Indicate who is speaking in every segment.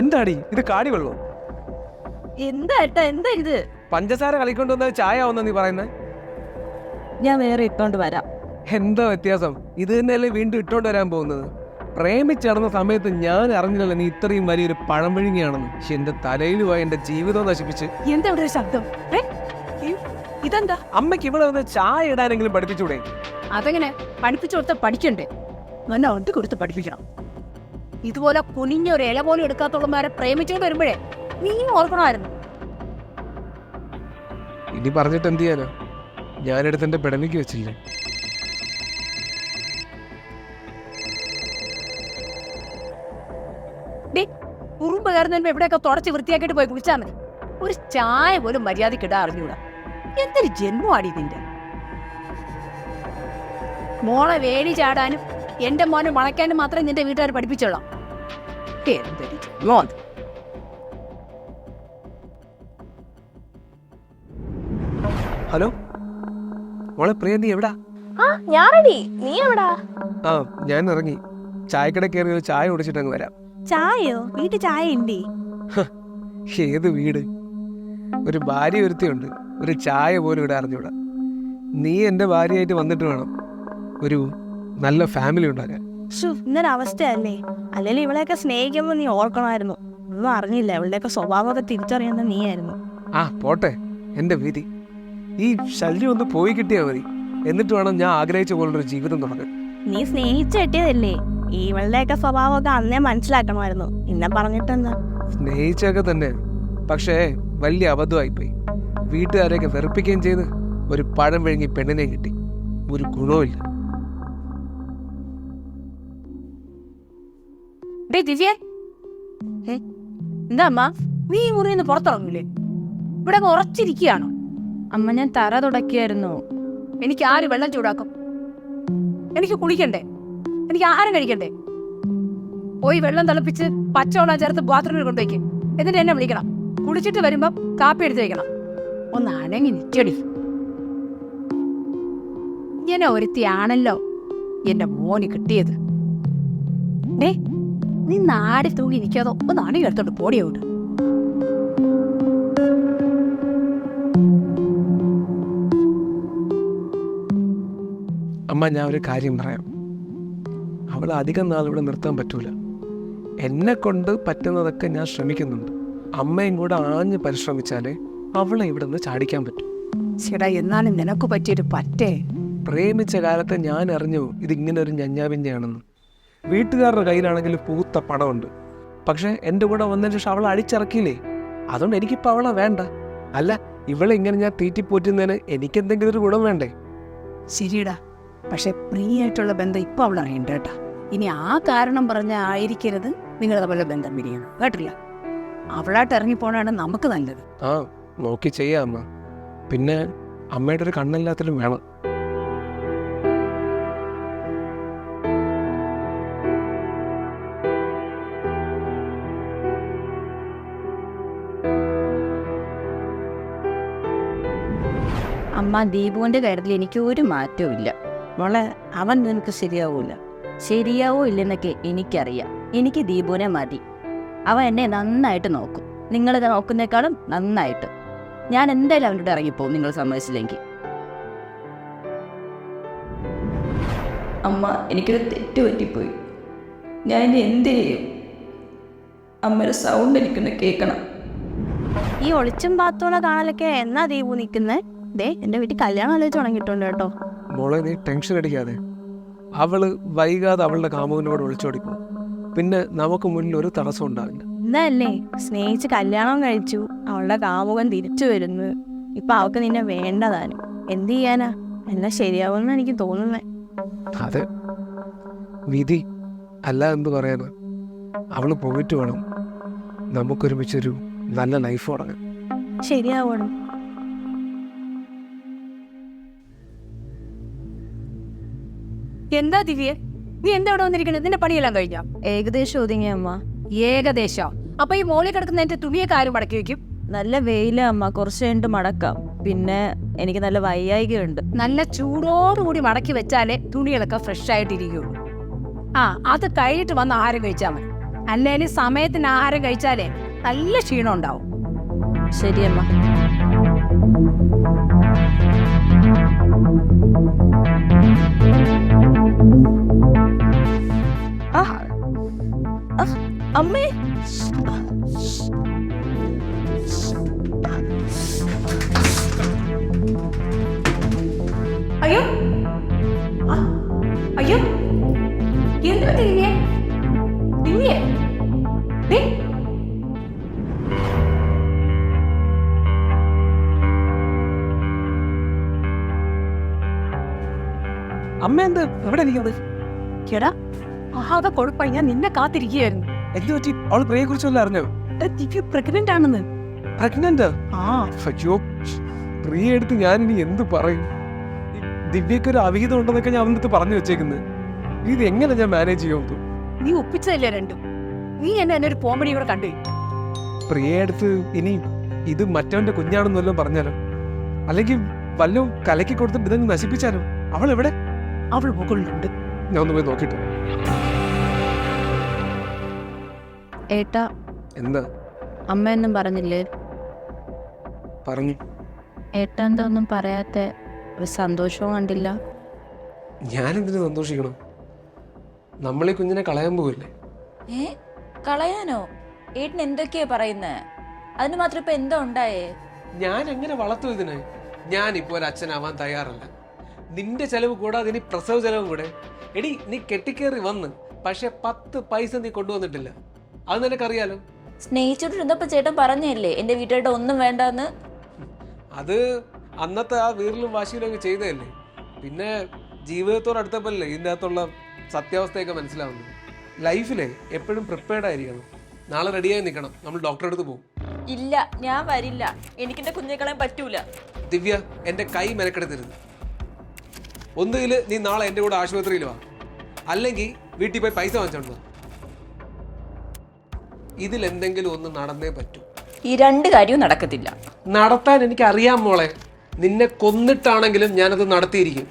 Speaker 1: എന്താടി ഇത് കാടി വെള്ളോ?
Speaker 2: എന്താ ഏട്ടാ, എന്താ ഇത്?
Speaker 1: പഞ്ചസാര കളിക്കൊണ്ടുവന്ന ചായ ആവുന്ന നീ പറയുന്നത്?
Speaker 2: ഞാൻ വേറെ ഇട്ടോണ്ട് വരാം.
Speaker 1: എന്താ വ്യത്യാസം? ഇത് തന്നെയല്ലേ വീണ്ടും ഇട്ടോണ്ട് വരാൻ പോകുന്നത്? പ്രേമിച്ചടന്ന സമയത്ത് ഞാൻ അറിഞ്ഞില്ലല്ലോ നീ ഇത്രയും വലിയൊരു പഴംപഴുങ്ങിയാണെന്ന്. പക്ഷെ എന്റെ തലയിൽ പോയി എന്റെ ജീവിതം നശിപ്പിച്ച്.
Speaker 2: എന്താ ഇവിടെ ഒരു ശബ്ദം? ഇതെന്താ?
Speaker 1: അമ്മയ്ക്ക് ഇവിടെ വന്ന് ചായ ഇടാനെങ്കിലും പഠിപ്പിച്ചൂടെ?
Speaker 2: അതെങ്ങനെ? പഠിപ്പിച്ചു കൊടുത്ത പഠിക്കണ്ടേ? നല്ല ഒട്ടി കൊടുത്ത് പഠിപ്പിക്കണം. ഇതുപോലെ കുനിഞ്ഞ ഒരു ഇല പോലും എടുക്കാത്തുള്ളമാരെ പ്രേമിച്ചോണ്ട് വരുമ്പോഴേ നീ ഓർക്കണമായിരുന്നു.
Speaker 1: ഇനി പറഞ്ഞിട്ട് എന്ത് ചെയ്യാനോ? ഞാനെടുത്ത് എന്റെ പെടലിക്ക് വെച്ചില്ലേ.
Speaker 2: ഉറുമ്പ് കയറുന്നതിന് എവിടെയൊക്കെ തുടച്ച് വൃത്തിയാക്കിയിട്ട് പോയി കുളിച്ചാൽ മതി. ഒരു ചായ പോലും മര്യാദയ്ക്ക് ഇടാൻ അറിഞ്ഞൂടാ. എന്തൊരു ജന്മമാടി നിന്റെ. മോളെ വേലി ചാടാനും എന്റെ മോനെ വളയ്ക്കാനും മാത്രമേ നിന്റെ വീട്ടുകാർ പഠിപ്പിച്ചോളാം. എന്തൊരു ജന്മോ.
Speaker 1: ഹലോ മോളെ പ്രിയ, നീ എവിടാ? ആ ഞാൻ ഇറങ്ങി. ചായക്കട കയറി ഒരു ചായ കുടിച്ചിട്ടങ്ങ് വരാം.
Speaker 2: ചായയോ? വീട്ടിൽ ചായ ഉണ്ടേ?
Speaker 1: ഏത് വീട്? ഒരു ഭാര്യ ഒരുത്തിയുണ്ട്, ഒരു ചായ പോലും ഇവിടെ അറിഞ്ഞൂടാ. നീ എന്റെ ഭാര്യയായിട്ട് വന്നിട്ട് വേണം ഒരു നല്ല ഫാമിലി ഉണ്ടാക്കാൻ.
Speaker 2: ഇന്നൊരു അവസ്ഥയല്ലേ? അല്ലെങ്കിൽ ഇവളെയൊക്കെ സ്നേഹിക്കുമ്പോൾ നീ ഓർക്കണമായിരുന്നു. ഒന്നും അറിഞ്ഞില്ല. ഇവളുടെയൊക്കെ സ്വഭാവമൊക്കെ തിരിച്ചറിയുന്നത് നീയായിരുന്നു.
Speaker 1: ആ പോട്ടെ, എന്റെ വിധി. ഈ ശല്യം ഒന്ന് പോയി കിട്ടിയാൽ മതി. എന്നിട്ട് വേണം ഞാൻ ആഗ്രഹിച്ച പോലുള്ളൊരു ജീവിതം തുടങ്ങാൻ.
Speaker 2: നീ സ്നേഹിച്ചു കെട്ടിയതല്ലേ? ഇവളുടെയൊക്കെ സ്വഭാവമൊക്കെ അന്നേ മനസ്സിലാക്കണമായിരുന്നു. ഇന്നെ പറഞ്ഞിട്ടെന്താ?
Speaker 1: സ്നേഹിച്ചൊക്കെ തന്നെ, പക്ഷേ വലിയ അബദ്ധമായിപ്പോയി. വീട്ടുകാരെയൊക്കെ വെറുപ്പിക്കുകയും ചെയ്ത് ഒരു പഴം വിഴുങ്ങി പെണ്ണിനെ കിട്ടി. ഒരു ഗുണവുമില്ല.
Speaker 2: ദിവ്യ, എന്താ അമ്മ? നീ മുറിന്ന് പുറത്തിറങ്ങില്ലേ? ഇവിടെ ഉറച്ചിരിക്കുകയാണോ? അമ്മ, ഞാൻ തറ തുടക്കിയായിരുന്നു. എനിക്ക് ആര് വെള്ളം ചൂടാക്കും? എനിക്ക് കുളിക്കണ്ടേ? എനിക്ക് ആഹാരം കഴിക്കണ്ടേ? പോയി വെള്ളം തിളപ്പിച്ച് പച്ചവെള്ളം ചേർത്ത് ബാത്റൂമിൽ കൊണ്ടുവയ്ക്കും. എന്നിട്ട് എന്നെ വിളിക്കണം. കുളിച്ചിട്ട് വരുമ്പോ കാപ്പി എടുത്ത് വയ്ക്കണം. ഒന്ന് അനങ്ങി നിറ്റടി. ഇങ്ങനെ ഒരുത്തിയാണല്ലോ എന്റെ മോന് കിട്ടിയത്. നീ നാടി തൂങ്ങി നിൽക്കാതോ ഒന്ന് അണി എടുത്തോണ്ട് പോടിയോട്ട്.
Speaker 1: അമ്മ, ഞാൻ ഒരു കാര്യം പറയാം. അവളെ അധികം നാൾ ഇവിടെ നിർത്താൻ പറ്റൂല. എന്നെ കൊണ്ട് പറ്റുന്നതൊക്കെ ഞാൻ ശ്രമിക്കുന്നുണ്ട്. അമ്മയും കൂടെ ആഞ്ഞ് പരിശ്രമിച്ചാലേ അവളെ ഇവിടെ നിന്ന് ചാടിക്കാൻ പറ്റും.
Speaker 2: ചേട്ടാ, എന്നാലും നിനക്ക് പറ്റിയൊരു പറ്റേ.
Speaker 1: പ്രേമിച്ച കാലത്ത് ഞാൻ അറിഞ്ഞു ഇതിങ്ങനെ ഒരു ഞഞ്ഞാപിഞ്ഞയാണെന്ന്. വീട്ടുകാരുടെ കയ്യിലാണെങ്കിൽ പൂത്ത പണമുണ്ട്. പക്ഷെ എൻ്റെ കൂടെ വന്നതിന് ശേഷം അവളെ അടിച്ചിറക്കിയില്ലേ. അതുകൊണ്ട് എനിക്കിപ്പോൾ അവളെ വേണ്ട. അല്ല, ഇവളെ ഇങ്ങനെ ഞാൻ തീറ്റിപ്പോറ്റുന്നതിന് എനിക്കെന്തെങ്കിലും ഒരു ഗുണം വേണ്ടേ?
Speaker 2: ശരിയടാ, പക്ഷെ പ്രിയായിട്ടുള്ള ബന്ധം ഇപ്പൊ അവൾ അറിയണ്ട കേട്ടാ. ഇനി ആ കാരണം പറഞ്ഞ ആയിരിക്കരുത് നിങ്ങൾ തമ്മിലുള്ള ബന്ധം പിരിയണം, കേട്ടില്ല? അവളായിട്ട് ഇറങ്ങിപ്പോണാണ് നമുക്ക് നല്ലത്.
Speaker 1: ആ, നോക്കി ചെയ്യാം അമ്മ. പിന്നെ അമ്മയുടെ ഒരു കണ്ണെല്ലാത്തിലും വേണം.
Speaker 2: അമ്മ, ദീപുവിന്റെ കാര്യത്തിൽ എനിക്ക് ഒരു മാറ്റവും ഇല്ല മോളെ. അവൻ നിനക്ക് ശരിയാവോ ഇല്ലെന്നൊക്കെ എനിക്കറിയാം. എനിക്ക് ദീപുവിനെ മതി. അവൻ എന്നെ നന്നായിട്ട് നോക്കും. നിങ്ങൾ നോക്കുന്നേക്കാളും നന്നായിട്ട്. ഞാൻ എന്തായാലും അവൻ്റെ ഇറങ്ങിപ്പോവും നിങ്ങൾ സമ്മതിച്ചില്ലെങ്കിൽ.
Speaker 3: അമ്മ, എനിക്കൊരു തെറ്റ് പറ്റിപ്പോയി. ഞാൻ ഇനി എന്ത് ചെയ്യും? അമ്മയുടെ സൗണ്ട് എനിക്കൊന്ന് കേൾക്കണം.
Speaker 2: ഈ ഒളിച്ചും പാത്തോളെ കാണലൊക്കെ എന്നാ ദീപു നിൽക്കുന്നേ? എന്റെ വീട്ടിൽ കല്യാണം ആലോചിച്ച് തുടങ്ങിയിട്ടുണ്ട് കേട്ടോ.
Speaker 1: മോളെ, നീ ടെൻഷൻ അടിക്കാതെ. അവള് വൈകാതെ അവളുടെ കാമുകനോട് ഒളിച്ചോടിക്കും. പിന്നെ നമുക്ക് മുന്നിൽ ഒരു തടസ്സം ഉണ്ടാവില്ല.
Speaker 2: എന്നല്ലേ സ്നേഹിച്ച് കല്യാണം കഴിച്ചു, അവളുടെ കാമുകൻ തിരിച്ചു വരുന്നു. ഇപ്പൊ അവൾക്ക് നിന്നെ വേണ്ടതാനും. എന്ത് ചെയ്യാനാ? എല്ലാം ശരിയാവുമെന്ന് എനിക്ക് തോന്നുന്നേ.
Speaker 1: അതെ, വിധി അല്ല എന്ന് പറയാന്. അവള് പോയിട്ട് വേണം നമുക്കൊരുമിച്ചൊരു നല്ല ലൈഫ് തുടങ്ങാൻ.
Speaker 2: ശരിയാവണം. എന്താ ദിവ്യ, നീ എന്താ ഇവിടെ വന്നിരിക്കുന്നത്? നിന്റെ പണിയെല്ലാം കഴിഞ്ഞാ?
Speaker 3: ഏകദേശം ഒതുങ്ങിയ അമ്മ.
Speaker 2: ഏകദേശം? അപ്പൊ ഈ മോളിൽ കിടക്കുന്ന എന്റെ തുണിയൊക്കെ ആരും മടക്കി വെക്കും?
Speaker 3: നല്ല വെയില അമ്മ, കുറച്ച് കഴിഞ്ഞിട്ട് മടക്കാം. പിന്നെ എനിക്ക് നല്ല വയ്യായികയുണ്ട്.
Speaker 2: നല്ല ചൂടോടുകൂടി മടക്കി വെച്ചാലേ തുണികളൊക്കെ ഫ്രഷ് ആയിട്ടിരിക്കുള്ളൂ. അത് കഴിഞ്ഞിട്ട് വന്ന് ആഹാരം കഴിച്ചാൽ മതി. അല്ലേലും സമയത്തിന് ആഹാരം കഴിച്ചാലേ നല്ല ക്ഷീണം ഉണ്ടാവും.
Speaker 3: ശരിയമ്മ. അമ്മേ,
Speaker 2: അയ്യോ അയ്യോ, എന്ത് പറ്റി ദിവ്യേ? ദിവ്യേ, ദേ.
Speaker 1: അമ്മ എന്ത് എവിടെ ഇരിക്കുന്നത്?
Speaker 2: എടാ, ആകെ കൊഴുപ്പായി. ഞാൻ നിന്നെ കാത്തിരിക്കുകയായിരുന്നു.
Speaker 1: എന്ത് പറ്റി? അവള് പ്രിയെ കുറിച്ച് വല്ല അറിഞ്ഞോ?
Speaker 2: ദിവ്യ പ്രഗ്നന്റ് ആണെന്ന്.
Speaker 1: പ്രഗ്നന്റ്?
Speaker 2: ആ,
Speaker 1: അയ്യോ, പ്രിയ എടുത്ത് ഞാൻ ഇനി എന്ത് പറയും? ദിവ്യക്ക് ഒരു അവിഹിതം ഉണ്ടെന്നൊക്കെ ഞാൻ അവൻ്റെ അടുത്ത് പറഞ്ഞു വെച്ചേക്കുന്നത്. ഇത് എങ്ങനെ ഞാൻ മാനേജ് ചെയ്യുമെന്ന്?
Speaker 2: നീ ഒപ്പിച്ചതല്ലേ രണ്ടും. നീ എന്നെ ഒരു പോംവഴി ഇവിടെ കണ്ടു.
Speaker 1: പ്രിയ എടുത്ത് ഇനി ഇത് മറ്റവന്റെ കുഞ്ഞാണെന്ന് വല്ലതും പറഞ്ഞാലോ? അല്ലെങ്കിൽ വല്ലതും കലക്കി കൊടുത്തിട്ട് ഇതങ്ങ് നശിപ്പിച്ചാലോ? അവൾ എവിടെ?
Speaker 2: അവൾ മുകളിലുണ്ട്.
Speaker 1: ഞാൻ ഒന്ന് പോയി നോക്കിട്ട്.
Speaker 3: ഏട്ടാ,
Speaker 1: എന്താ?
Speaker 3: അമ്മയൊന്നും പറഞ്ഞില്ലേ?
Speaker 1: പറഞ്ഞു.
Speaker 3: ഏട്ടാ എന്താ ഒന്നും പറയാത്ത? ഒരു സന്തോഷവും കണ്ടില്ല.
Speaker 1: ഞാനെന്തിനു സന്തോഷിക്കണം? നമ്മളീ കുഞ്ഞിനെ കളയാൻ പോവില്ലേ?
Speaker 4: കളയാനോ? ഏട്ടൻ എന്തൊക്കെയാ പറയുന്നേ? അതിന് മാത്രം ഇപ്പൊ എന്താ ഉണ്ടായേ?
Speaker 1: ഞാൻ എങ്ങനെ വളർത്തു ഇതിനെ? ഞാനിപ്പോ ഒരു അച്ഛനാവാൻ തയ്യാറല്ല. നിന്റെ ചെലവ് കൂടാതെ ഇനി പ്രസവ ചെലവും കൂടെ. എടി, നീ കെട്ടിക്കേറി വന്ന്, പക്ഷെ 10 പൈസ നീ കൊണ്ടുവന്നിട്ടില്ല. അത് നിനക്കറിയാലോ.
Speaker 4: സ്നേഹിച്ചോണ്ടിരുന്നപ്പോ ചേട്ടൻ പറഞ്ഞല്ലേ എന്റെ വീട്ടുകാരുടെ ഒന്നും വേണ്ടെന്ന്.
Speaker 1: അത് അന്നത്തെ ആ വീറിലും വാശിയിലൊക്കെ ചെയ്തതല്ലേ. പിന്നെ ജീവിതത്തോട് അടുത്തപ്പല്ലേ ഇതിൻ്റെ അകത്തുള്ള സത്യാവസ്ഥയൊക്കെ മനസ്സിലാവുന്നത്. ലൈഫിലെ എപ്പോഴും പ്രിപ്പയർഡ് ആയിരിക്കണം. നാളെ റെഡിയായി നിൽക്കണം. നമ്മൾ ഡോക്ടറെ അടുത്ത് പോകും.
Speaker 4: ഇല്ല, ഞാൻ വരില്ല. എനിക്കെന്റെ കുഞ്ഞെ കളയാൻ പറ്റൂല.
Speaker 1: ദിവ്യ, എന്റെ കൈ മെനക്കെടുത്തരുത്. ഒന്നുകിൽ നീ നാളെ എൻ്റെ കൂടെ ആശുപത്രിയിൽ വാ, അല്ലെങ്കിൽ വീട്ടിൽ പോയി പൈസ വാങ്ങിച്ചോണ്ട് വാ. ഇതിലെന്തെങ്കിലും ഒന്ന് നടന്നേ പറ്റൂ.
Speaker 4: ഈ 2 കാര്യവും നടക്കത്തില്ല.
Speaker 1: നടത്താൻ എനിക്ക് അറിയാം മോളെ. നിന്നെ കൊന്നിട്ടാണെങ്കിലും ഞാനത് നടത്തിയിരിക്കും.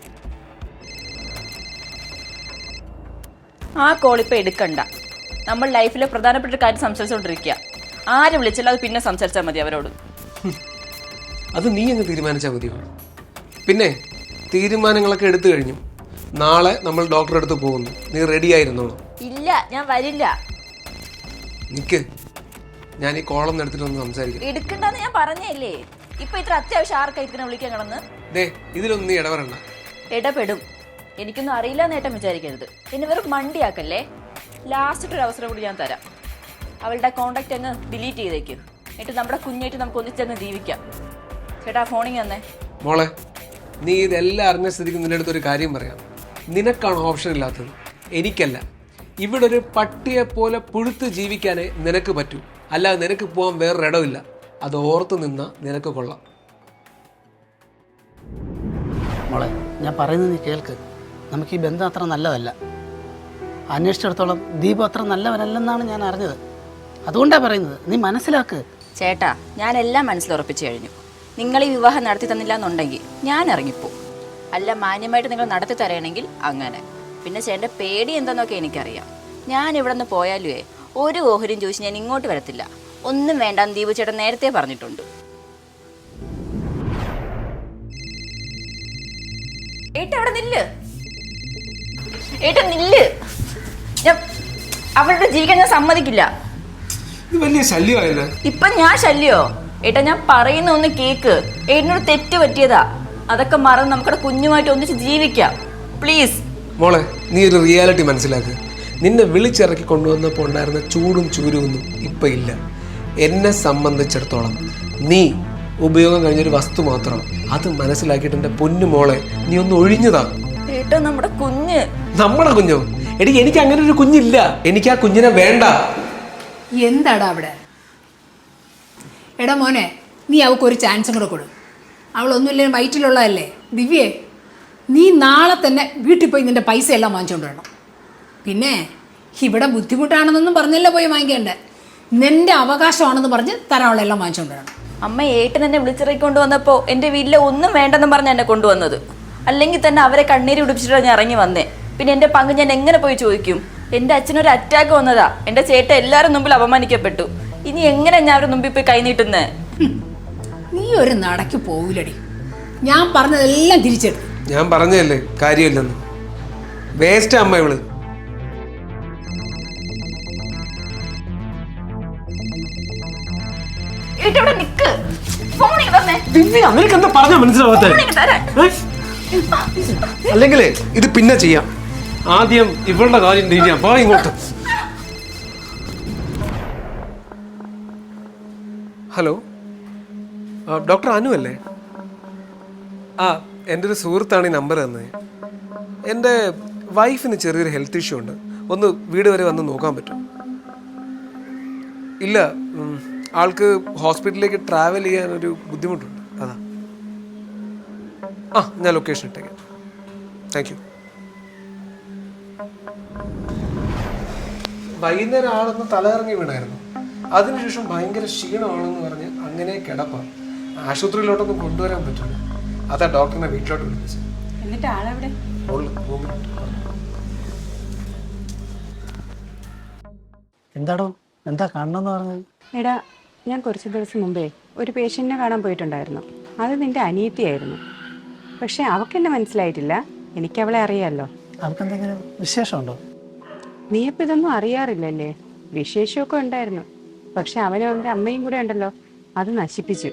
Speaker 4: ആ കോളിപ്പോ എടുക്കണ്ട. നമ്മൾ ലൈഫിലെ പ്രധാനപ്പെട്ട കാര്യം സംസാരിച്ചോണ്ടിരിക്കുക. ആരും വിളിച്ചാലും അത് പിന്നെ സംസാരിച്ചാൽ മതി അവരോട്.
Speaker 1: അത് നീ അങ്ങ് തീരുമാനിച്ചാൽ മതിയോ? പിന്നെ തീരുമാനങ്ങളൊക്കെ എടുത്തു കഴിഞ്ഞു. നാളെ നമ്മൾ ഡോക്ടറെ അടുത്ത് പോകുന്നു. നീ റെഡി ആയിരുന്നോളൂ.
Speaker 4: ഇല്ല, ഞാൻ വരില്ല.
Speaker 1: നിക്ക്, ഞാൻ ഈ കോളം എടുത്തിട്ട് ഒന്ന് സംസാരിക്കാം.
Speaker 4: എടുക്കണ്ടെന്ന് ഞാൻ പറഞ്ഞല്ലേ. ഇപ്പൊ ഇത്ര അത്യാവശ്യം ആർക്കാ ഇതിനെ വിളിക്കാൻ കിടന്ന്?
Speaker 1: ദേ, ഇതിലൊന്നും നീ ഇടപെടണ്ട.
Speaker 4: ഇടപെടും. എനിക്കൊന്നും അറിയില്ല നേട്ടം വിചാരിക്കരുത്. പിന്നെ വെറും മണ്ടിയാക്കല്ലേ. ലാസ്റ്റ് ഒരു അവസരം കൂടി ഞാൻ തരാം. അവളുടെ കോണ്ടാക്ട് അങ്ങ് ഡിലീറ്റ് ചെയ്തേക്കും. എന്നിട്ട് നമ്മുടെ കുഞ്ഞായിട്ട് നമുക്ക് ഒന്നിച്ചങ്ങ് ജീവിക്കാം. ചേട്ടാ, ഫോണിങ് തന്നെ.
Speaker 1: മോളെ, നീ ഇതെല്ലാം അറിഞ്ഞ സ്ഥിതിക്ക് നിന്റെ അടുത്തൊരു കാര്യം പറയാം. നിനക്കാണ് ഓപ്ഷൻ ഇല്ലാത്തത്, എനിക്കല്ല. ഇവിടെ ഒരു പട്ടിയെ പോലെ പുഴുത്ത് ജീവിക്കാനേ നിനക്ക് പറ്റൂ. അല്ലാതെ നിനക്ക് പോകാൻ വേറൊരിടമില്ല. അത് ഓർത്ത് നിന്നാ നിനക്ക് കൊള്ളാം.
Speaker 5: മോളെ, ഞാൻ പറയുന്നത് നീ കേൾക്ക്. നമുക്ക് ഈ ബന്ധം അത്ര നല്ലതല്ല. അന്വേഷിച്ചിടത്തോളം ദീപു അത്ര നല്ലവനല്ലെന്നാണ് ഞാൻ അറിഞ്ഞത്. അതുകൊണ്ടാണ് പറയുന്നത്, നീ മനസ്സിലാക്ക്.
Speaker 4: ചേട്ടാ, ഞാൻ എല്ലാം മനസ്സിലുറപ്പിച്ചു കഴിഞ്ഞു. നിങ്ങൾ ഈ വിവാഹം നടത്തി തന്നില്ല എന്നുണ്ടെങ്കിൽ ഞാൻ ഇറങ്ങിപ്പോ. അല്ല, മാന്യമായിട്ട് നിങ്ങൾ നടത്തി തരണമെങ്കിൽ അങ്ങനെ. പിന്നെ ചേട്ടൻ്റെ പേടി എന്താണെന്നൊക്കെ എനിക്കറിയാം. ഞാൻ ഇവിടെ നിന്ന് പോയാലുവേ ഒരു ഓഹരിയും ചോദിച്ച് ഞാൻ ഇങ്ങോട്ട് വരത്തില്ല. ഒന്നും വേണ്ടാന്ന് ദീപു ചേട്ടൻ നേരത്തെ പറഞ്ഞിട്ടുണ്ട്. ഏട്ടാ, അവിടെ നില്ല്. ഏട്ടാ നില്ല്. ഞാൻ അവളുടെ ജീവിക്കാൻ ഞാൻ സമ്മതിക്കില്ല.
Speaker 1: ഇത് വലിയ ശല്യമായല്ലേ?
Speaker 4: ഇപ്പൊ ഞാൻ ശല്യോ? ഏട്ടാ, ഞാൻ പറയുന്ന ഒന്ന് കേക്ക്. ഏട്ടനോട് തെറ്റ് പറ്റിയതാ. അതൊക്കെ മറന്ന് നമുക്കടെ കുഞ്ഞുമായിട്ട് ഒന്നിച്ച് ജീവിക്കാം. പ്ലീസ്
Speaker 1: മോളെ, നീ ഒരു റിയാലിറ്റി മനസ്സിലാക്ക്. നിന്നെ വിളിച്ചിറക്കി കൊണ്ടുവന്നപ്പോൾ ഉണ്ടായിരുന്ന ചൂടും ചൂരുമൊന്നും ഇപ്പൊ ഇല്ല. എന്നെ സംബന്ധിച്ചിടത്തോളം നീ ഉപയോഗം കഴിഞ്ഞൊരു വസ്തു മാത്രം. അത് മനസ്സിലാക്കിയിട്ട് എൻ്റെ പൊന്നു മോളെ, നീ ഒന്ന് ഒഴിഞ്ഞതാ.
Speaker 4: ഏട്ടാ, നമ്മുടെ കുഞ്ഞ്.
Speaker 1: നമ്മുടെ കുഞ്ഞോ? എടി, എനിക്ക് അങ്ങനെ ഒരു കുഞ്ഞില്ല. എനിക്ക് ആ കുഞ്ഞിനെ വേണ്ട.
Speaker 6: എന്താടാ അവിടെ? എടാ മോനെ, നീ അവൾക്കൊരു ചാൻസും കൂടെ കൊടു. അവളൊന്നുമില്ല, വയറ്റിലുള്ളതല്ലേ. ദിവ്യേ, നീ നാളെ തന്നെ വീട്ടിൽ പോയി നിൻ്റെ പൈസ എല്ലാം വാങ്ങിച്ചുകൊണ്ട് വരണം. പിന്നെ ഇവിടെ ബുദ്ധിമുട്ടാണെന്നൊന്നും പറഞ്ഞല്ലേ പോയി വാങ്ങിക്കേണ്ടേ. നിൻ്റെ അവകാശമാണെന്ന് പറഞ്ഞ് തരാനുള്ളതെല്ലാം വാങ്ങിച്ചുകൊണ്ട് വരണം.
Speaker 4: അമ്മ, ഏട്ടൻ എന്നെ വിളിച്ചിറക്കിക്കൊണ്ട് വന്നപ്പോൾ എൻ്റെ വീട്ടിലെ ഒന്നും വേണ്ടെന്ന് പറഞ്ഞ് എന്നെ കൊണ്ടുവന്നത്. അല്ലെങ്കിൽ തന്നെ അവരെ കണ്ണീര് പിടിപ്പിച്ചിട്ടാണ് ഞാൻ ഇറങ്ങി വന്നേ. പിന്നെ എൻ്റെ പങ്ക് ഞാൻ എങ്ങനെ പോയി ചോദിക്കും? എൻ്റെ അച്ഛനൊരു അറ്റാക്ക് വന്നതാ. എൻ്റെ ചേട്ടൻ എല്ലാവരും മുമ്പിൽ അപമാനിക്കപ്പെട്ടു. ഇനി എങ്ങനെ ഞാൻ അവരുടെ മുമ്പിൽ പോയി കൈ നീട്ടുന്നേ?
Speaker 6: നീ ഒരു നടക്ക് പോവില്ലടി. ഞാൻ പറഞ്ഞതെല്ലാം തിരിച്ചെടുത്തു.
Speaker 1: ഞാൻ പറഞ്ഞതല്ലേ കാര്യമില്ലെന്ന്. വേസ്റ്റ് അമ്മ ഇവള്. നിനക്ക് എന്താ പറഞ്ഞാ മനസ്സിലാവാത്ത? അല്ലെങ്കിലേ ഇത് പിന്നെ ചെയ്യാം. ആദ്യം ഇവളുടെ കാര്യം ചെയ്യാം. പോ ഇങ്ങോട്ട്. ഹലോ, ഡോക്ടർ അനു അല്ലേ? ആ, എൻ്റെ ഒരു സുഹൃത്താണ് ഈ നമ്പർ തന്നത്. എൻ്റെ വൈഫിന് ചെറിയൊരു ഹെൽത്ത് ഇഷ്യൂ ഉണ്ട്. ഒന്ന് വീട് വരെ വന്ന് നോക്കാൻ പറ്റും? ഇല്ല, ആൾക്ക് ഹോസ്പിറ്റലിലേക്ക് ട്രാവൽ ചെയ്യാനൊരു ബുദ്ധിമുട്ടുണ്ട്. അതാ. ആ, ഞാൻ ലൊക്കേഷൻ ഇട്ടേക്കാം. Thank you. വൈകുന്നേരം ആളൊന്ന് തലയിറങ്ങി വീണായിരുന്നു. അതിനുശേഷം ഭയങ്കര ക്ഷീണമാണെന്ന് പറഞ്ഞ് അങ്ങനെ കിടപ്പാണ്. ആശുപത്രിയിലോട്ടൊന്നും കൊണ്ടുവരാൻ പറ്റില്ല. അതാ ഡോക്ടറിനെ വീട്ടിലോട്ട് വിളിപ്പിച്ചത്.
Speaker 2: എന്നിട്ട് ആളെവിടെ?
Speaker 5: എന്താടോ, എന്താ കാണണമെന്ന് പറഞ്ഞത്?
Speaker 7: എടാ, ഞാൻ കുറച്ച് ദിവസം മുമ്പേ ഒരു പേഷ്യൻറ്റിനെ കാണാൻ പോയിട്ടുണ്ടായിരുന്നു. അത് നിൻ്റെ അനിയത്തിയായിരുന്നു. പക്ഷെ അവക്കെന്നെ മനസ്സിലായിട്ടില്ല. എനിക്കവളെ അറിയാമല്ലോ.
Speaker 5: അവർക്ക് എന്തെങ്കിലും വിശേഷമുണ്ടോ?
Speaker 7: നീയപ്പോൾ ഇതൊന്നും അറിയാറില്ലല്ലേ? വിശേഷമൊക്കെ ഉണ്ടായിരുന്നു. പക്ഷെ അവനും അവൻ്റെ അമ്മയും കൂടെ ഉണ്ടല്ലോ, അത് നശിപ്പിച്ചു.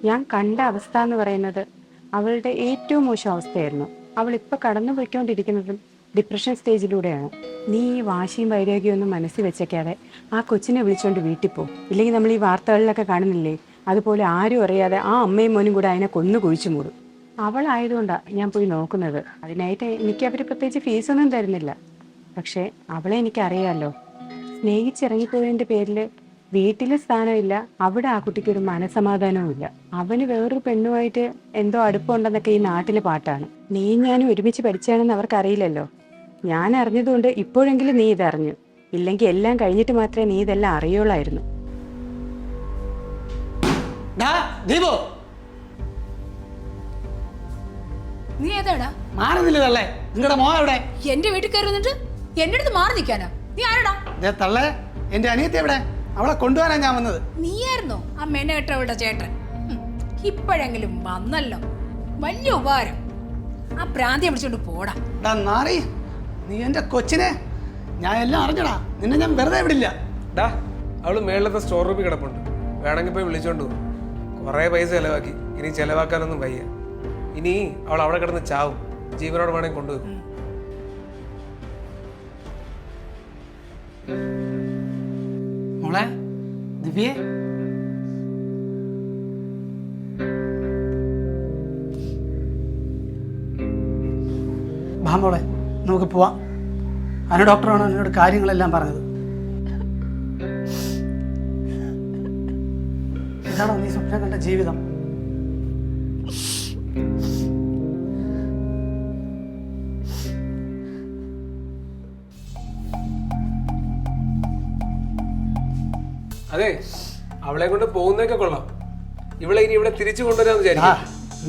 Speaker 7: ഞാൻ കണ്ട അവസ്ഥ എന്ന് പറയുന്നത് അവളുടെ ഏറ്റവും മോശം അവസ്ഥയായിരുന്നു. അവളിപ്പോൾ കടന്നു പോയിക്കൊണ്ടിരിക്കുന്നതും ഡിപ്രഷൻ സ്റ്റേജിലൂടെയാണ്. നീ ഈ വാശിയും വൈരാഗ്യവും ഒന്നും മനസ്സിൽ വെച്ചേക്കാതെ ആ കൊച്ചിനെ വിളിച്ചുകൊണ്ട് വീട്ടിൽ പോ. ഇല്ലെങ്കിൽ നമ്മൾ ഈ വാർത്തകളിലൊക്കെ കാണുന്നില്ലേ, അതുപോലെ ആരും അറിയാതെ ആ അമ്മയും മോനും കൂടെ അതിനെ കൊന്നു കുഴിച്ചു മൂടും. അവളായതുകൊണ്ടാണ് ഞാൻ പോയി നോക്കുന്നത്. അതിനായിട്ട് എനിക്ക് അവർ പ്രത്യേകിച്ച് ഫീസൊന്നും തരുന്നില്ല. പക്ഷേ അവളെ എനിക്കറിയാമല്ലോ. സ്നേഹിച്ചിറങ്ങിപ്പോയതിൻ്റെ പേരിൽ വീട്ടിൽ സ്ഥാനമില്ല, അവിടെ ആ കുട്ടിക്കൊരു മനസമാധാനവും ഇല്ല. അവന് വേറൊരു പെണ്ണുമായിട്ട് എന്തോ അടുപ്പമുണ്ടെന്നൊക്കെ ഈ നാട്ടിലെ പാട്ടാണ്. നീ ഞാനും ഒരുമിച്ച് പഠിച്ചാണെന്ന് അവർക്കറിയില്ലല്ലോ. ഞാൻ അറിഞ്ഞതുകൊണ്ട് ഇപ്പോഴെങ്കിലും നീ ഇതറിഞ്ഞു. ഇല്ലെങ്കിൽ എല്ലാം കഴിഞ്ഞിട്ട് മാത്രമേ നീ ഇതെല്ലാം അറിയുള്ളായിരുന്നു.
Speaker 6: നീ ഏതാടാ?
Speaker 5: മാറുന്നില്ല തള്ളേ. നിങ്ങളുടെ മോൻ എവിടെ?
Speaker 6: എന്റെ വീട്ടിൽ കയറി വന്നിട്ട് എന്റെ അടുത്ത് മാറി നിൽക്കാനാ? നീ ആരടാ?
Speaker 5: തള്ളേ, എന്റെ അനിയത്തി എവിടെ? അവളെ കൊണ്ടുവരാൻ ഞാൻ വന്നത്.
Speaker 6: നീയായിരുന്നോ ആ മെനകെട്ടവളുടെ ചേട്ടൻ? ഇപ്പോഴെങ്കിലും വന്നല്ലോ, വലിയ ഉപകാരം. ആ പ്രാന്തിയെ വിളിച്ചോണ്ട് പോടാ.
Speaker 5: നാറി, നീ എന്റെ കൊച്ചിനെ, ഞാൻ എല്ലാം അറിഞ്ഞടാ. നിന്നെ ഞാൻ വെറുതെ വിടില്ല.
Speaker 1: ഡാ, അവള് മേളിലത്തെ സ്റ്റോർ റൂമിൽ കിടപ്പുണ്ട്. വേണമെങ്കിൽ പോയി വിളിച്ചോണ്ട് പോകും. കുറേ പൈസ ചിലവാക്കി, ഇനി ചിലവാക്കാനൊന്നും വയ്യ. ഇനി അവൾ അവിടെ കിടന്ന് ചാവും. ജീവനോട് വേണമെങ്കിൽ കൊണ്ടുപോകും.
Speaker 5: മോളെ ദിവ്യേ, വാ മോളെ, നമുക്ക് പോവാം. അനു ഡോക്ടറാണ് എന്നോട് കാര്യങ്ങളെല്ലാം പറഞ്ഞത്. ഇതാണോ നീ സ്വപ്നം കണ്ട ജീവിതം?
Speaker 1: അതെ, അവളെ കൊണ്ട് പോകുന്നതൊക്കെ കൊള്ളാം. ഇവളെ ഇനി ഇവിടെ തിരിച്ചു കൊണ്ടുവരാന്ന് വിചാരിക്കും.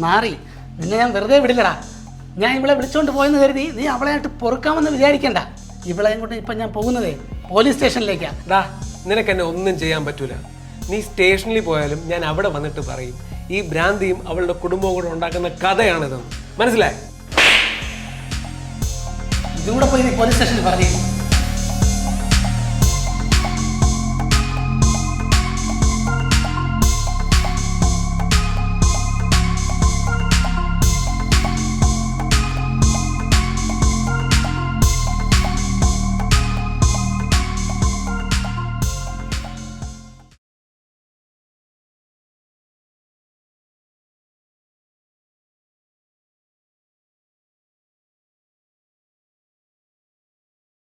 Speaker 5: മാറി, നിന്നെ ഞാൻ വെറുതെ വിടില്ലടാ. ഞാൻ ഇവളെ വിളിച്ചോണ്ട് പോയെന്ന് കരുതി നീ അവളെയായിട്ട് പൊറുക്കാമെന്ന് വിചാരിക്കണ്ട. ഇവളെയും കൊണ്ട് ഇപ്പം ഞാൻ പോകുന്നതേ പോലീസ് സ്റ്റേഷനിലേക്കാ.
Speaker 1: ഡാ, നിനക്ക് എന്നെ ഒന്നും ചെയ്യാൻ പറ്റൂല. നീ സ്റ്റേഷനിൽ പോയാലും ഞാൻ അവിടെ വന്നിട്ട് പറയും, ഈ ഭ്രാന്തിയും അവളുടെ കുടുംബവും കൂടെ ഉണ്ടാക്കുന്ന കഥയാണിതെന്ന്. മനസ്സിലായി?
Speaker 5: ഇതും കൂടെ പോയി നീ പോലീസ് സ്റ്റേഷനിൽ പറഞ്ഞു.